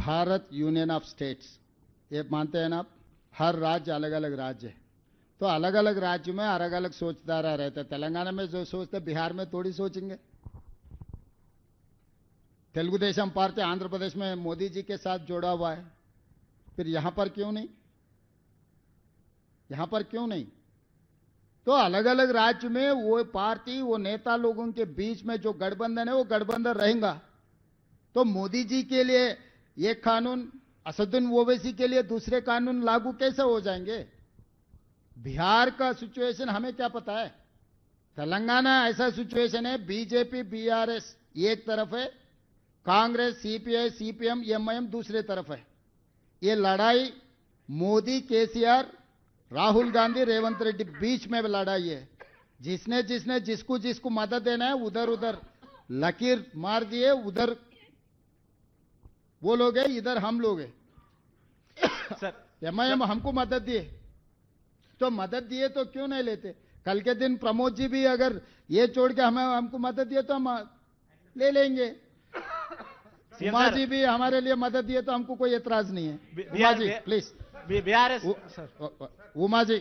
Bharat union of states, ये मानते हैं ना आप? हर राज्य अलग अलग राज्य है, तो अलग अलग राज्य में अलग अलग सोचधारा रहता है। तेलंगाना में जो सोचते बिहार में थोड़ी सोचेंगे। तेलुगु देशम पार्टी आंध्र प्रदेश में मोदी जी के साथ जोड़ा हुआ है, फिर यहां पर क्यों नहीं? यहां पर क्यों नहीं? तो अलग अलग राज्य में वो पार्टी, वो नेता लोगों के बीच में जो गठबंधन है वो गठबंधन रहेगा। तो मोदी जी के लिए एक कानून, असदुद्दीन ओवैसी के लिए दूसरे कानून लागू कैसे हो जाएंगे? बिहार का सिचुएशन हमें क्या पता है? तेलंगाना ऐसा सिचुएशन है, बीजेपी बीआरएस एक तरफ है, कांग्रेस सीपीआई सीपीएम एमआईएम दूसरे तरफ है। ये लड़ाई मोदी केसीआर राहुल गांधी रेवंत रेड्डी बीच में लड़ाई है। जिसने जिसने जिसको जिसको मदद देना है उधर उधर लकीर मार दिए, उधर वो लोग हैं, इधर हम लोग हैं। सर एमआईएम हमको मदद दिए, तो मदद दिए तो क्यों नहीं लेते? कल के दिन प्रमोद जी भी अगर ये छोड़ के हमको मदद दिए तो हम ले लेंगे। उमा जी भी हमारे लिए मदद दिए तो हमको कोई एतराज नहीं है। उमा जी प्लीज, बिहार उमा जी